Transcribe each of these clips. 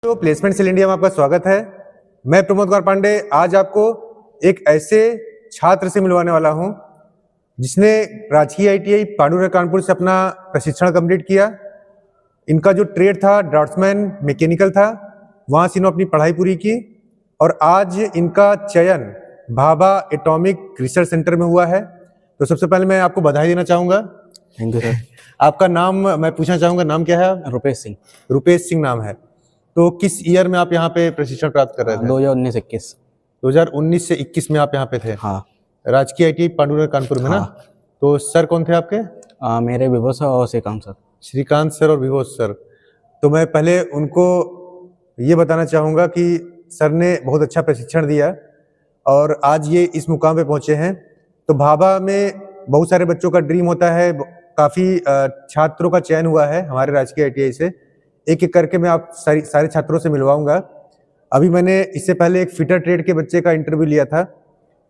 तो placement cell India में आपका स्वागत है। मैं प्रमोद कुमार पांडे आज आपको एक ऐसे छात्र से मिलवाने वाला हूं जिसने राजकीय आईटीआई पांडुरंग कानपुर से अपना प्रशिक्षण कंप्लीट किया। इनका जो ट्रेड था ड्राफ्ट्समैन मैकेनिकल था, वहां से इन्होंने अपनी पढ़ाई पूरी की और आज इनका चयन भाभा एटॉमिक रिसर्च सेंटर में हुआ है। तो सबसे पहले मैं आपको बधाई देना चाहूंगा। Thank you sir. आपका नाम मैं पूछना चाहूंगा, नाम क्या है? रुपेश सिंह। रुपेश सिंह नाम है। तो किस ईयर में आप यहाँ पे प्रशिक्षण प्राप्त कर रहे थे? 2019-21। 2019 से 21 में आप यहाँ पे थे? हाँ। राजकीय आईटीआई पांडुरंग कानपुर में ना? तो सर कौन थे आपके? मेरे विभो सर और श्रीकांत सर। श्रीकांत सर और विभो सर। तो मैं पहले उनको ये बताना चाहूँगा कि सर ने बहुत अच्छा प्रशिक्षण दिया और आज ये इस मुकाम पे पहुँचे हैं। तो भाभा में बहुत सारे बच्चों का ड्रीम होता है, काफ़ी छात्रों का चयन हुआ है हमारे राजकीय आईटीआई से। एक एक करके मैं आप सारे छात्रों से मिलवाऊंगा। अभी मैंने इससे पहले एक फिटर ट्रेड के बच्चे का इंटरव्यू लिया था।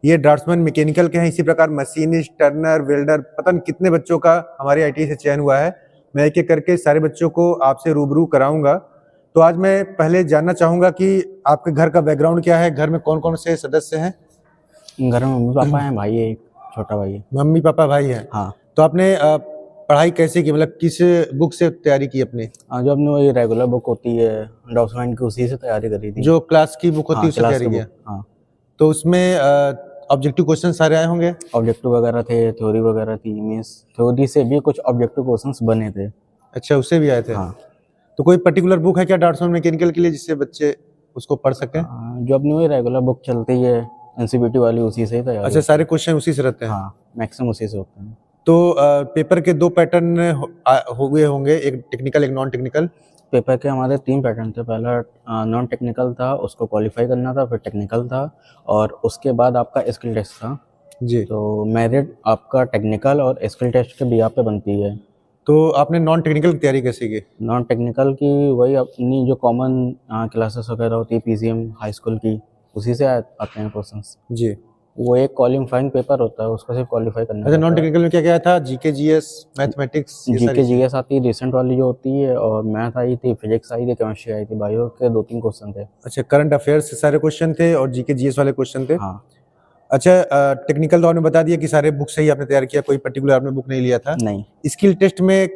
ये ड्राफ्ट्समैन मैकेनिकल के हैं। इसी प्रकार मशीनिस्ट, टर्नर, वेल्डर, पता नहीं कितने बच्चों का हमारे आईटीआई से चयन हुआ है। मैं एक एक करके सारे बच्चों को आपसे रूबरू कराऊंगा। तो आज मैं पहले जानना चाहूँगा कि आपके घर का बैकग्राउंड क्या है, घर में कौन कौन से सदस्य हैं? घर में मम्मी पापा हैं, भाई है, एक छोटा भाई है। मम्मी पापा भाई हैं। हाँ। तो आपने पढ़ाई कैसे की, मतलब किस बुक से तैयारी की अपनी? जो अपनी वही रेगुलर बुक होती है ड्राफ्ट्समैन की, उसी से तैयारी करी थी। जो क्लास की बुक होती है उससे तैयारी किया? हाँ। तो उसमें ऑब्जेक्टिव क्वेश्चन सारे आए होंगे? ऑब्जेक्टिव वगैरह थे, थ्योरी वगैरह थी। मीन्स थ्योरी से भी कुछ ऑब्जेक्टिव क्वेश्चंस बने थे। अच्छा, उससे भी आए थे? हाँ। तो कोई पर्टिकुलर बुक है क्या ड्राफ्ट्समैन मैकेनिकल के लिए जिससे बच्चे उसको पढ़ सकें? जो अपनी वही रेगुलर बुक चलती है एनसीईआरटी वाली, उसी से ही तैयारी। अच्छा, सारे क्वेश्चन उसी से रहते हैं? हाँ, मैक्सिमम उसी से होते हैं। तो पेपर के दो पैटर्न हो गए होंगे, एक टेक्निकल एक नॉन टेक्निकल। पेपर के हमारे 3 पैटर्न थे। पहला नॉन टेक्निकल था, उसको क्वालिफाई करना था, फिर टेक्निकल था और उसके बाद आपका स्किल टेस्ट था जी। तो मेरिट आपका टेक्निकल और स्किल टेस्ट के बिहाफ पे बनती है। तो आपने नॉन टेक्निकल की तैयारी कैसे की? नॉन टेक्निकल की वही अपनी जो कॉमन क्लासेस वगैरह होती है पीसीएम हाई स्कूल की, उसी से आते हैं क्वेश्चंस जी। वो एक क्वालिफाइंग पेपर होता है, उसको सिर्फ क्वालिफाई करना अच्छा, नॉन टेक्निकल में क्या क्या था? GK GS, mathematics? GK GS आती है रिसेंट वाली जो होती है, और मैथ आई थी, फिजिक्स आई थी, केमिस्ट्री आई थी, बायो के 2-3 क्वेश्चन थे। अच्छा, करंट अफेयर्स से सारे क्वेश्चन थे और जीके जीएस वाले क्वेश्चन थे? हाँ। अच्छा, टेक्निकल तो आपने बता दिया कि सारे बुक से ही आपने तैयार किया, कोई पर्टिकुलर आपने बुक नहीं लिया था? नहीं। स्किल टेस्ट में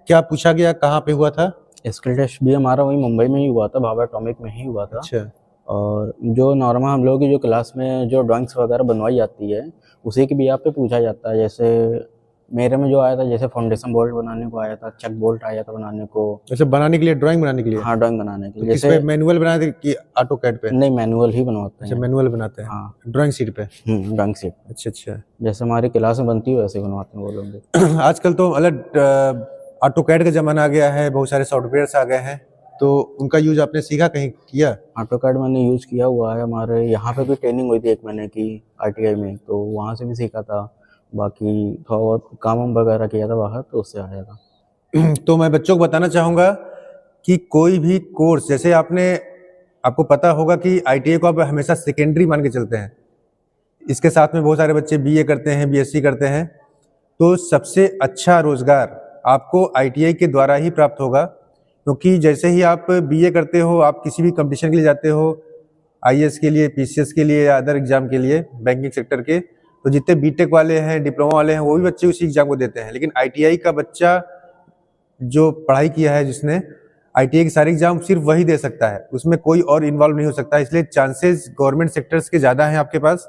क्या पूछा गया, कहाँ पे हुआ था? स्किल टेस्ट भी हमारा वही मुंबई में ही हुआ था, भाभा एटॉमिक में ही हुआ था। अच्छा। और जो नॉर्मल हम लोगों की जो क्लास में जो ड्राइंग्स वगैरह बनवाई जाती है उसी के भी यहाँ पे पूछा जाता है। जैसे मेरे में जो आया था, जैसे फाउंडेशन बोल्ट बनाने को आया था, चक बोल्ट आया था बनाने को। अच्छा, बनाने के लिए, ड्राइंग बनाने के लिए? हाँ, ड्राइंग बनाने के लिए। तो जैसे मैनुअल बनाते कि ऑटोकैड पे? नहीं, मैनुअल ही बनवाते हैं। अच्छा, मैनुअल बनाते हैं। हाँ, ड्राइंग शीट पे? Drawing sheet. अच्छा अच्छा। जैसे हमारी क्लास में बनती है वैसे ही बनवाते हैं वो लोग। आजकल तो अलग ऑटोकैड का जमाना आ गया है, बहुत सारे सॉफ्टवेयर्स आ गए हैं, तो उनका यूज आपने सीखा, कहीं किया? ऑटोकैड मैंने यूज किया हुआ है। हमारे यहाँ पे भी ट्रेनिंग हुई थी 1 महीने की आईटीआई में, तो वहाँ से भी सीखा था। बाकी थोड़ा बहुत काम वगैरह किया था बाहर, तो उससे आया था। तो मैं बच्चों को बताना चाहूँगा कि कोई भी कोर्स, जैसे आपको पता होगा कि आईटीआई को आप हमेशा सेकेंडरी मान के चलते हैं। इसके साथ में बहुत सारे बच्चे बीए करते हैं, बीएससी करते हैं। तो सबसे अच्छा रोजगार आपको आईटीआई के द्वारा ही प्राप्त होगा, क्योंकि जैसे ही आप बीए करते हो, आप किसी भी कंपटीशन के लिए जाते हो, आईएएस के लिए, पीसीएस के लिए या अदर एग्जाम के लिए बैंकिंग सेक्टर के, तो जितने बीटेक वाले हैं, डिप्लोमा वाले हैं, वो भी बच्चे उसी एग्जाम को देते हैं। लेकिन आईटीआई का बच्चा जो पढ़ाई किया है, जिसने आईटीआई के सारे एग्जाम, सिर्फ वही दे सकता है, उसमें कोई और इन्वॉल्व नहीं हो सकता। इसलिए चांसेस गवर्नमेंट सेक्टर्स के ज़्यादा हैं आपके पास,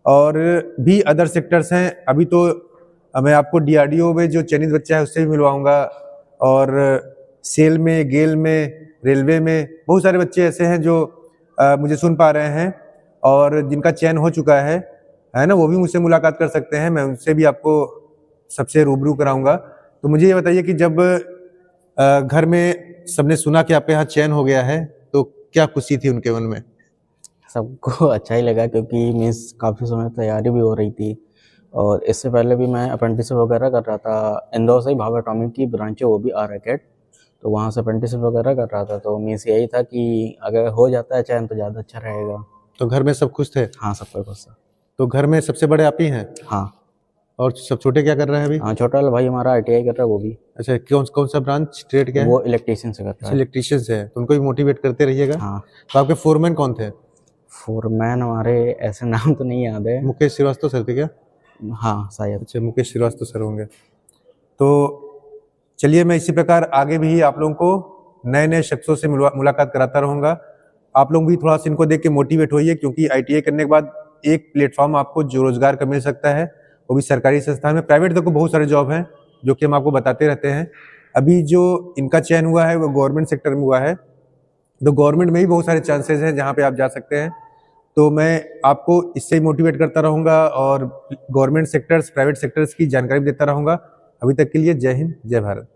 और भी अदर सेक्टर्स हैं। अभी तो मैं आपको डीआरडीओ में जो चयनित बच्चा है उससे भी मिलवाऊंगा, और सेल में, गेल में, रेलवे में बहुत सारे बच्चे ऐसे हैं जो मुझे सुन पा रहे हैं और जिनका चयन हो चुका है ना, वो भी मुझसे मुलाकात कर सकते हैं। मैं उनसे भी आपको सबसे रूबरू कराऊंगा। तो मुझे ये बताइए कि जब घर में सबने सुना कि आपके यहाँ चयन हो गया है, तो क्या खुशी थी उनके मन में? सबको अच्छा ही लगा, क्योंकि मीन्स काफ़ी समय तैयारी भी हो रही थी। और इससे पहले भी मैं अप्रेंटिसशिप वगैरह कर रहा था। इंदौर से ही भाभा एटॉमिक की ब्रांच है, वो भी आर-एकेड, तो वहाँ से अप्रेंटिसशिप वगैरह कर रहा था। तो मीन्स यही था कि अगर हो जाता है चयन तो ज़्यादा अच्छा रहेगा। तो घर में सब खुश थे? हाँ, सब कोई खुश था। तो घर में सबसे बड़े आप ही हैं? हाँ। और सब छोटे क्या कर रहे हैं अभी? हाँ, छोटा वाला भाई हमारा ITI कर रहा है वो भी। अच्छा, कौन कौन सा ब्रांच, ट्रेड क्या है? वो इलेक्ट्रीशियन से कर रहा है। इलेक्ट्रीशियन से है, तो उनको भी मोटिवेट करते रहिएगा। हाँ। तो आपके फोरमैन कौन थे? फोरमैन हमारे ऐसे नाम तो नहीं याद है। मुकेश श्रीवास्तव सर थे क्या? हाँ शायद। अच्छा, मुकेश श्रीवास्तव सर होंगे। तो चलिए, मैं इसी प्रकार आगे भी आप लोगों को नए नए शख्सों से मुलाकात कराता रहूँगा। आप लोग भी थोड़ा सा इनको देख के मोटिवेट होइए, क्योंकि ITI करने के बाद एक प्लेटफॉर्म आपको जो रोजगार का मिल सकता है, वो भी सरकारी संस्थान में। प्राइवेट देखो बहुत सारे जॉब हैं जो कि हम आपको बताते रहते हैं। अभी जो इनका चयन हुआ है वो गवर्नमेंट सेक्टर में हुआ है, तो गवर्नमेंट में भी बहुत सारे चांसेस हैं जहाँ पे आप जा सकते हैं। तो मैं आपको इससे ही मोटिवेट करता रहूँगा और गवर्नमेंट सेक्टर्स, प्राइवेट सेक्टर्स की जानकारी देता रहूँगा। अभी तक के लिए जय हिंद, जय भारत।